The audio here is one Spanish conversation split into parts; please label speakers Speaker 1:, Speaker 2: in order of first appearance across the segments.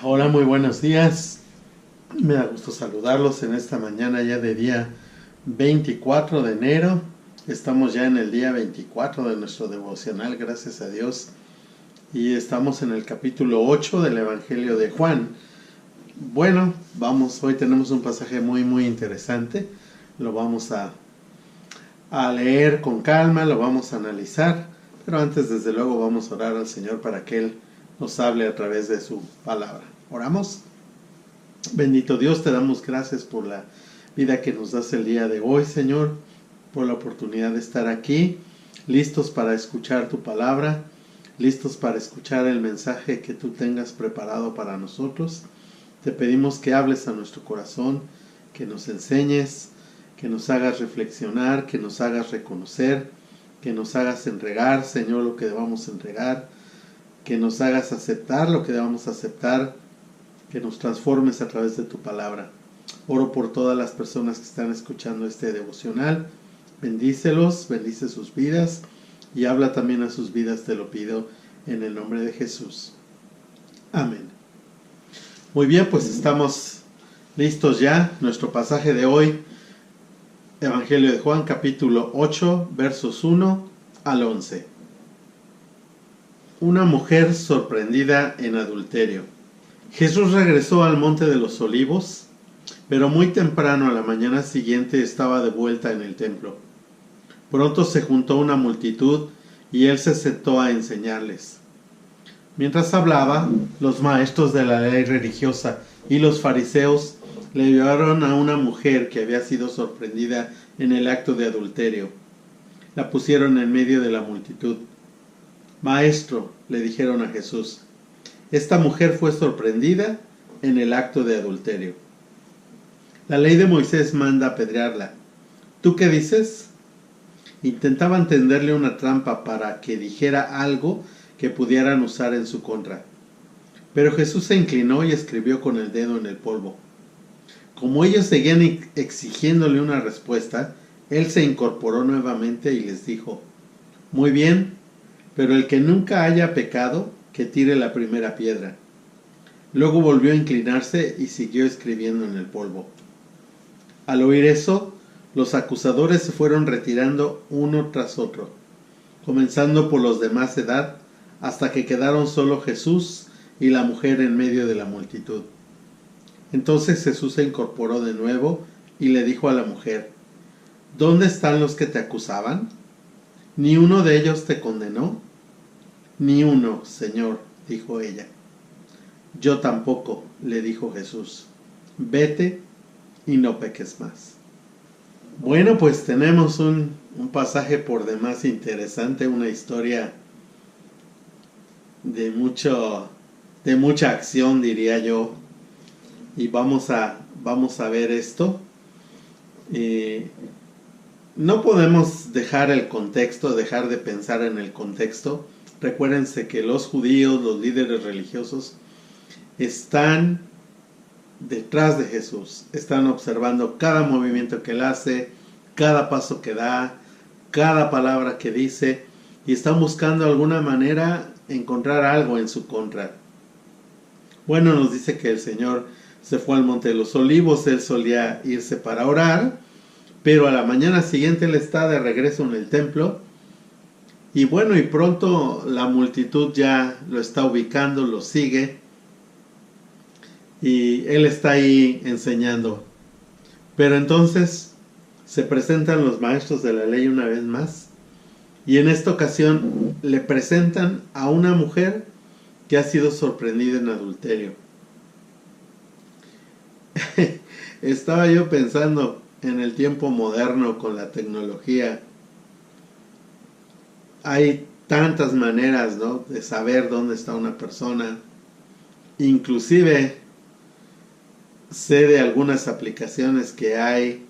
Speaker 1: Hola, muy buenos días. Me da gusto saludarlos en esta mañana ya de día 24 de enero. Estamos ya en el día 24 de nuestro devocional, gracias a Dios. Y estamos en el capítulo 8 del Evangelio de Juan. Bueno, hoy tenemos un pasaje muy interesante. Lo vamos a leer con calma, lo vamos a analizar. Pero antes, desde luego, vamos a orar al Señor para que Él nos hable a través de su palabra. ¿Oramos? Bendito Dios, te damos gracias por la vida que nos das el día de hoy, Señor, por la oportunidad de estar aquí, listos para escuchar tu palabra, listos para escuchar el mensaje que tú tengas preparado para nosotros. Te pedimos que hables a nuestro corazón, que nos enseñes, que nos hagas reflexionar, que nos hagas reconocer, que nos hagas entregar, Señor, lo que debamos entregar, que nos hagas aceptar lo que debamos aceptar, que nos transformes a través de tu palabra. Oro por todas las personas que están escuchando este devocional. Bendícelos, bendice sus vidas y habla también a sus vidas, te lo pido en el nombre de Jesús. Amén. Muy bien, pues estamos listos ya. Nuestro pasaje de hoy, Evangelio de Juan, capítulo 8, versos 1 al 11. Una mujer sorprendida en adulterio. Jesús regresó al monte de los olivos, pero muy temprano a la mañana siguiente estaba de vuelta en el templo. Pronto se juntó una multitud y él se sentó a enseñarles. Mientras hablaba, los maestros de la ley religiosa y los fariseos le llevaron a una mujer que había sido sorprendida en el acto de adulterio. La pusieron en medio de la multitud. Maestro, le dijeron a Jesús, esta mujer fue sorprendida en el acto de adulterio. La ley de Moisés manda apedrearla. ¿Tú qué dices? Intentaban tenderle una trampa para que dijera algo que pudieran usar en su contra. Pero Jesús se inclinó y escribió con el dedo en el polvo. Como ellos seguían exigiéndole una respuesta, él se incorporó nuevamente y les dijo, muy bien, pero el que nunca haya pecado, que tire la primera piedra. Luego volvió a inclinarse y siguió escribiendo en el polvo. Al oír eso, los acusadores se fueron retirando uno tras otro, comenzando por los de más edad, hasta que quedaron solo Jesús y la mujer en medio de la multitud. Entonces Jesús se incorporó de nuevo y le dijo a la mujer, ¿dónde están los que te acusaban? ¿Ni uno de ellos te condenó? Ni uno, Señor, dijo ella. Yo tampoco, le dijo Jesús. Vete y no peques más. Bueno, pues tenemos un pasaje por demás interesante, una historia de mucha acción, diría yo. Y vamos a ver esto. No podemos dejar el contexto, dejar de pensar en el contexto. Recuérdense que los judíos, los líderes religiosos, están detrás de Jesús, están observando cada movimiento que él hace, cada paso que da, cada palabra que dice, y están buscando de alguna manera encontrar algo en su contra. Bueno, nos dice que el Señor se fue al monte de los olivos, él solía irse para orar, pero a la mañana siguiente él está de regreso en el templo. Y bueno, y pronto la multitud ya lo está ubicando, lo sigue. Y él está ahí enseñando. Pero entonces se presentan los maestros de la ley una vez más. Y en esta ocasión le presentan a una mujer que ha sido sorprendida en adulterio. Estaba yo pensando en el tiempo moderno con la tecnología. Hay tantas maneras, ¿no?, de saber dónde está una persona. Inclusive sé de algunas aplicaciones que hay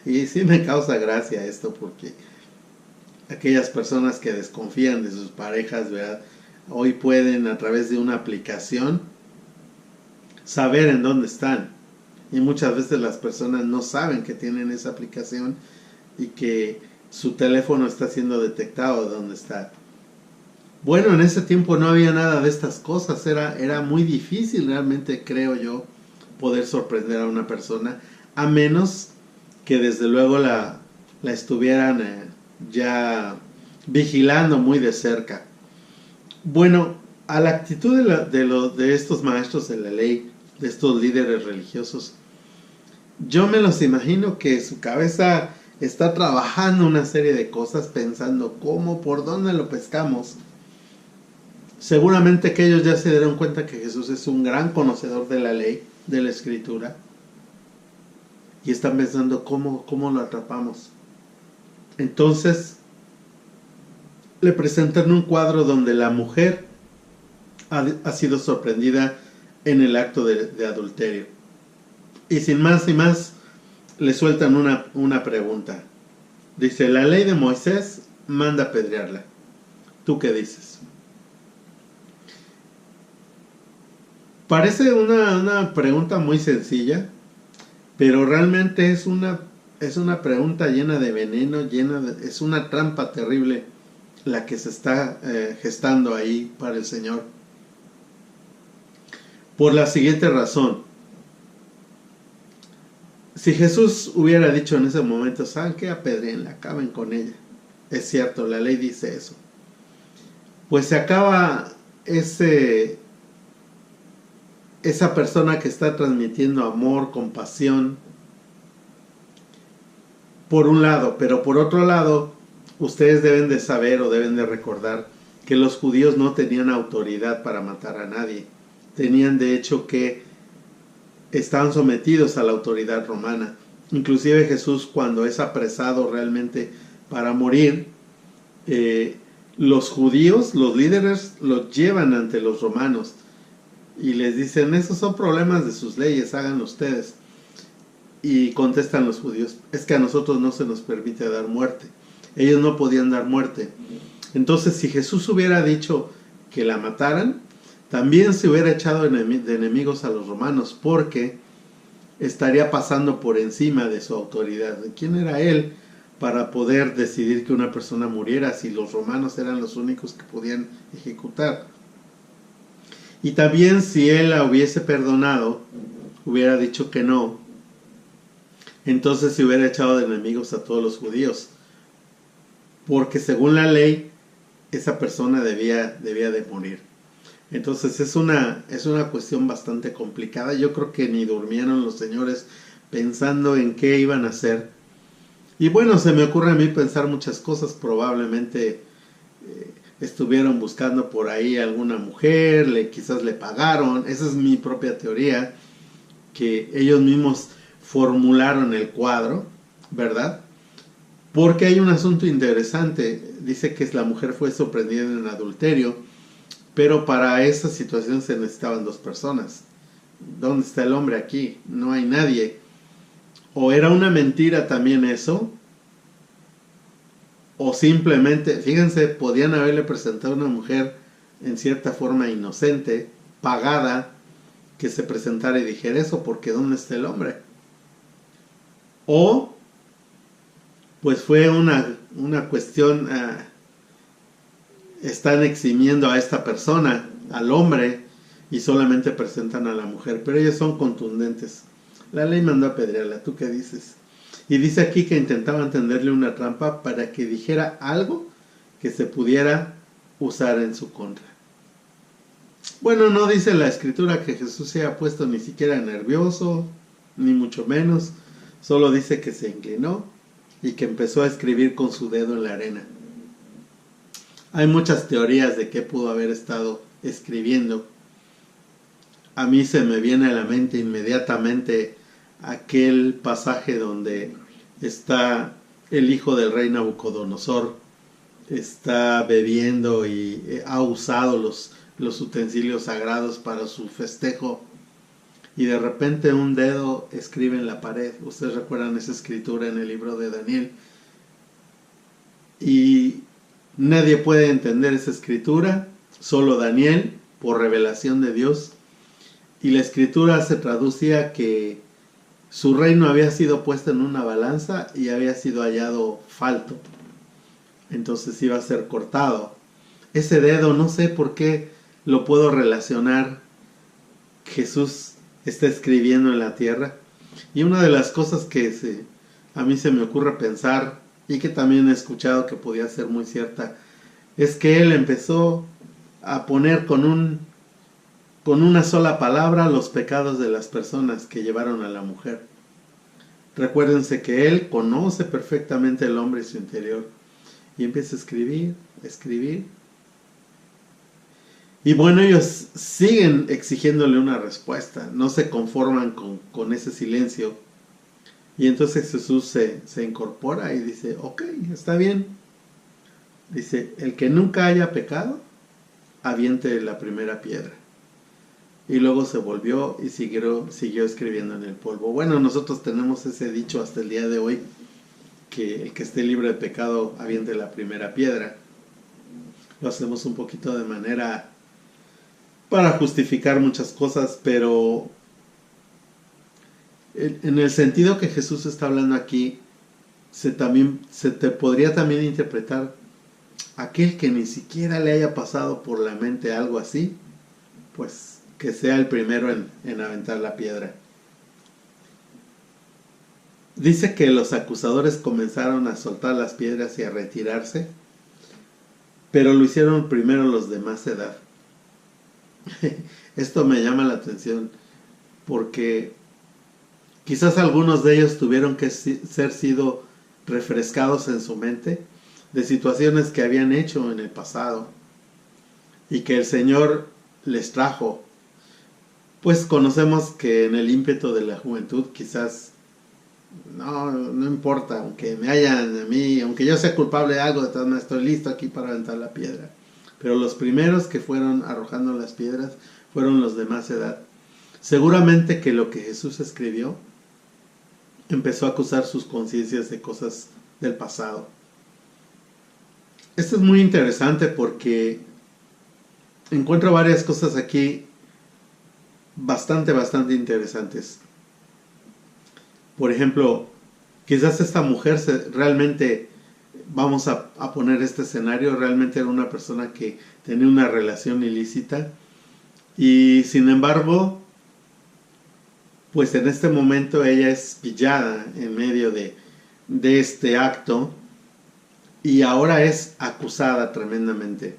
Speaker 1: y sí me causa gracia esto, porque aquellas personas que desconfían de sus parejas, ¿verdad?, hoy pueden a través de una aplicación saber en dónde están. Y muchas veces las personas no saben que tienen esa aplicación y que su teléfono está siendo detectado de dónde está. Bueno, en ese tiempo no había nada de estas cosas, era muy difícil realmente, creo yo, poder sorprender a una persona, a menos que desde luego la estuvieran ya vigilando muy de cerca. Bueno, a la actitud de estos maestros de la ley, de estos líderes religiosos, yo me los imagino que su cabeza está trabajando una serie de cosas, pensando cómo, por dónde lo pescamos. Seguramente que ellos ya se dieron cuenta que Jesús es un gran conocedor de la ley, de la escritura, y están pensando cómo lo atrapamos. Entonces le presentan un cuadro donde la mujer ha sido sorprendida en el acto de adulterio. Y sin más y más, le sueltan una pregunta. Dice, la ley de Moisés manda apedrearla. ¿Tú qué dices? Parece una pregunta muy sencilla, pero realmente es una pregunta llena de veneno, es una trampa terrible la que se está gestando ahí para el Señor. Por la siguiente razón. Si Jesús hubiera dicho en ese momento, ¿saben qué? Apedréenla, acaben con ella. Es cierto, la ley dice eso. Pues se acaba esa persona que está transmitiendo amor, compasión, por un lado, pero por otro lado, ustedes deben de saber o deben de recordar que los judíos no tenían autoridad para matar a nadie. Tenían de hecho que estaban sometidos a la autoridad romana. Inclusive Jesús, cuando es apresado realmente para morir, los judíos, los líderes, los llevan ante los romanos y les dicen, esos son problemas de sus leyes, háganlo ustedes. Y contestan los judíos, es que a nosotros no se nos permite dar muerte. Ellos no podían dar muerte. Entonces, si Jesús hubiera dicho que la mataran, también se hubiera echado de enemigos a los romanos, porque estaría pasando por encima de su autoridad. ¿Quién era él para poder decidir que una persona muriera si los romanos eran los únicos que podían ejecutar? Y también si él la hubiese perdonado, hubiera dicho que no, entonces se hubiera echado de enemigos a todos los judíos, porque según la ley esa persona debía de morir. Entonces es una cuestión bastante complicada. Yo creo que ni durmieron los señores pensando en qué iban a hacer. Y bueno, se me ocurre a mí pensar muchas cosas. Probablemente estuvieron buscando por ahí alguna mujer, quizás le pagaron. Esa es mi propia teoría, que ellos mismos formularon el cuadro, ¿verdad? Porque hay un asunto interesante. Dice que la mujer fue sorprendida en adulterio, pero para esa situación se necesitaban dos personas. ¿Dónde está el hombre aquí? No hay nadie. O era una mentira también eso, o simplemente, fíjense, podían haberle presentado a una mujer en cierta forma inocente, pagada, que se presentara y dijera eso, porque ¿dónde está el hombre? O pues fue una cuestión, están eximiendo a esta persona, al hombre, y solamente presentan a la mujer, pero ellos son contundentes. La ley mandó a apedrearla, ¿tú qué dices? Y dice aquí que intentaban tenderle una trampa para que dijera algo que se pudiera usar en su contra. Bueno, no dice la escritura que Jesús se haya puesto ni siquiera nervioso, ni mucho menos. Solo dice que se inclinó y que empezó a escribir con su dedo en la arena. Hay muchas teorías de qué pudo haber estado escribiendo. A mí se me viene a la mente inmediatamente aquel pasaje donde está el hijo del rey Nabucodonosor, está bebiendo y ha usado los utensilios sagrados para su festejo, y de repente un dedo escribe en la pared. Ustedes recuerdan esa escritura en el libro de Daniel, y nadie puede entender esa escritura, solo Daniel, por revelación de Dios. Y la escritura se traducía que su reino había sido puesto en una balanza y había sido hallado falto. Entonces iba a ser cortado. ese dedo, no sé por qué lo puedo relacionar. Jesús está escribiendo en la tierra. Y una de las cosas que a mí se me ocurre pensar, y que también he escuchado que podía ser muy cierta, es que él empezó a poner con una sola palabra los pecados de las personas que llevaron a la mujer. Recuérdense que él conoce perfectamente el hombre y su interior. Y empieza a escribir, escribir. Y bueno, ellos siguen exigiéndole una respuesta, no se conforman con ese silencio. Y entonces Jesús se incorpora y dice, ok, está bien. Dice, el que nunca haya pecado, aviente la primera piedra. Y luego se volvió y siguió escribiendo en el polvo. Bueno, nosotros tenemos ese dicho hasta el día de hoy, que el que esté libre de pecado, aviente la primera piedra. Lo hacemos un poquito de manera para justificar muchas cosas, pero en el sentido que Jesús está hablando aquí, se te podría también interpretar aquel que ni siquiera le haya pasado por la mente algo así, pues que sea el primero en aventar la piedra. Dice que los acusadores comenzaron a soltar las piedras y a retirarse, pero lo hicieron primero los de más edad. Esto me llama la atención porque quizás algunos de ellos tuvieron que ser sido refrescados en su mente de situaciones que habían hecho en el pasado y que el Señor les trajo. Pues conocemos que en el ímpetu de la juventud quizás no importa, aunque me hayan a mí, aunque yo sea culpable de algo, de todas maneras estoy listo aquí para aventar la piedra. Pero los primeros que fueron arrojando las piedras fueron los de más edad. Seguramente que lo que Jesús escribió empezó a acusar sus conciencias de cosas del pasado. Esto es muy interesante porque encuentro varias cosas aquí bastante interesantes. Por ejemplo, quizás esta mujer realmente, vamos a poner este escenario, realmente era una persona que tenía una relación ilícita y sin embargo, pues en este momento ella es pillada en medio de este acto y ahora es acusada tremendamente.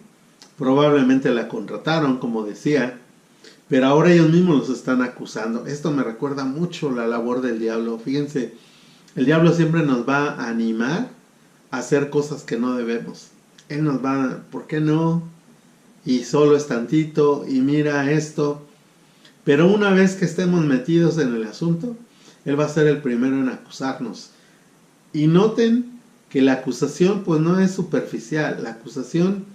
Speaker 1: Probablemente la contrataron, como decía, pero ahora ellos mismos los están acusando. Esto me recuerda mucho la labor del diablo. Fíjense, el diablo siempre nos va a animar a hacer cosas que no debemos. Él nos va, ¿por qué no? Y solo es tantito, y mira esto. Pero una vez que estemos metidos en el asunto, él va a ser el primero en acusarnos. Y noten que la acusación pues no es superficial. La acusación,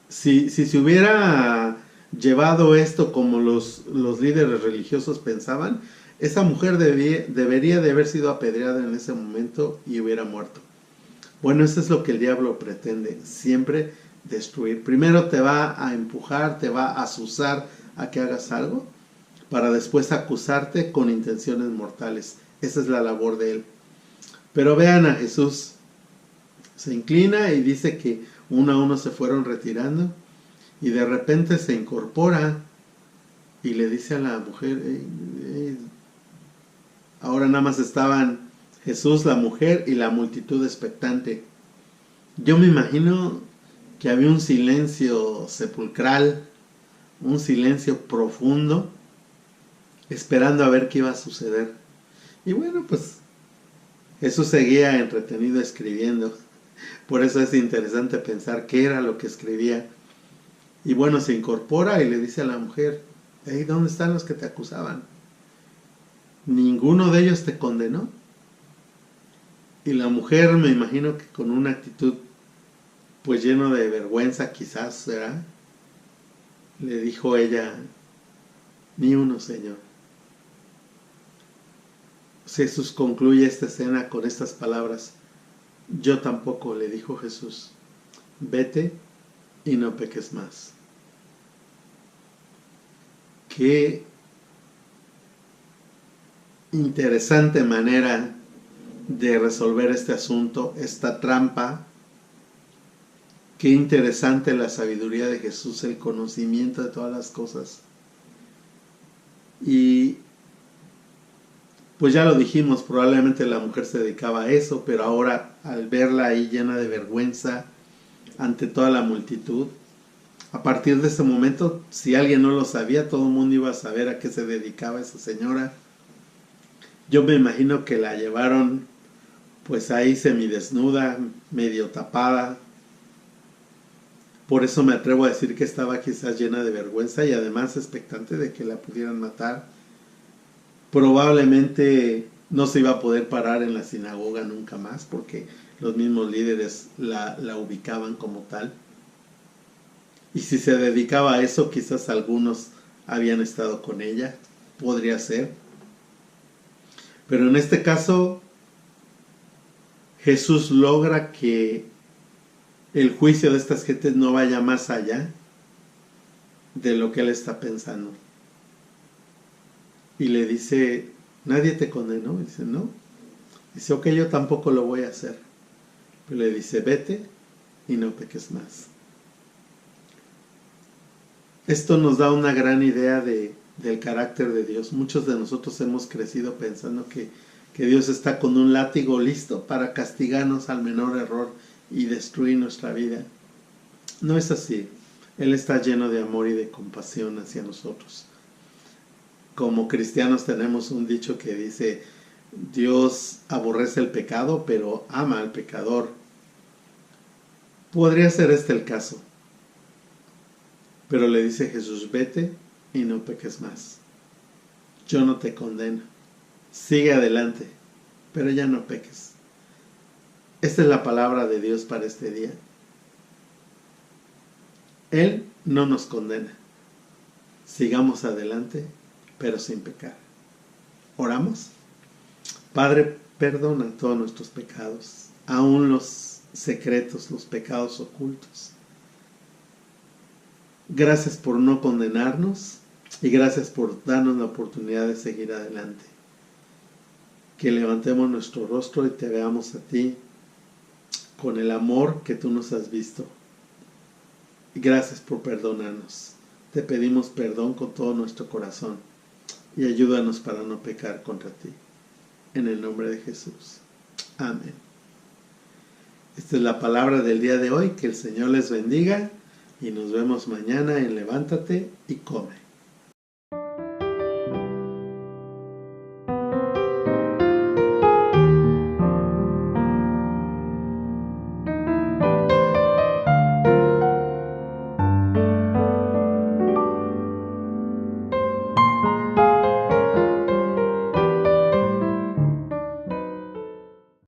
Speaker 1: si se hubiera llevado esto como los líderes religiosos pensaban, esa mujer debería de haber sido apedreada en ese momento y hubiera muerto. Bueno, eso es lo que el diablo pretende, siempre destruir. Primero te va a empujar, te va a azuzar a que hagas algo, para después acusarte con intenciones mortales. Esa es la labor de él. Pero vean a Jesús, se inclina y dice que uno a uno se fueron retirando. Y de repente se incorpora y le dice a la mujer, ahora nada más estaban Jesús, la mujer y la multitud expectante. Yo me imagino que había un silencio sepulcral, un silencio profundo, esperando a ver qué iba a suceder. Y bueno, pues Jesús seguía entretenido escribiendo. Por eso es interesante pensar qué era lo que escribía. Y bueno, se incorpora y le dice a la mujer, hey, ¿dónde están los que te acusaban? ¿Ninguno de ellos te condenó? Y la mujer, me imagino que con una actitud pues lleno de vergüenza quizás, ¿será? Le dijo ella, ni uno, Señor. Jesús concluye esta escena con estas palabras, yo tampoco, le dijo Jesús, vete y no peques más. Qué interesante manera de resolver este asunto, esta trampa, Qué interesante la sabiduría de Jesús, el conocimiento de todas las cosas. Y pues ya lo dijimos, probablemente la mujer se dedicaba a eso, pero ahora al verla ahí llena de vergüenza ante toda la multitud, a partir de ese momento, si alguien no lo sabía, todo el mundo iba a saber a qué se dedicaba esa señora. Yo me imagino que la llevaron pues ahí semidesnuda, medio tapada. Por eso me atrevo a decir que estaba quizás llena de vergüenza y además expectante de que la pudieran matar. Probablemente no se iba a poder parar en la sinagoga nunca más porque los mismos líderes la ubicaban como tal. Y si se dedicaba a eso, quizás algunos habían estado con ella, podría ser. Pero en este caso, Jesús logra que el juicio de estas gentes no vaya más allá de lo que él está pensando. Y le dice, ¿nadie te condenó? Y dice, no. Dice, ok, yo tampoco lo voy a hacer. Pero le dice, vete y no peques más. Esto nos da una gran idea del carácter de Dios. Muchos de nosotros hemos crecido pensando que Dios está con un látigo listo para castigarnos al menor error y destruir nuestra vida. No es así. Él está lleno de amor y de compasión hacia nosotros. Como cristianos tenemos un dicho que dice, Dios aborrece el pecado, pero ama al pecador. Podría ser este el caso. Pero le dice Jesús, vete y no peques más. Yo no te condeno. Sigue adelante, pero ya no peques. Esta es la palabra de Dios para este día. Él no nos condena. Sigamos adelante, pero sin pecar. ¿Oramos? Padre, perdona todos nuestros pecados, aún los secretos, los pecados ocultos. Gracias por no condenarnos y gracias por darnos la oportunidad de seguir adelante. Que levantemos nuestro rostro y te veamos a ti con el amor que tú nos has visto. Y gracias por perdonarnos. Te pedimos perdón con todo nuestro corazón y ayúdanos para no pecar contra ti. En el nombre de Jesús. Amén. Esta es la palabra del día de hoy. Que el Señor les bendiga y nos vemos mañana en Levántate y Come.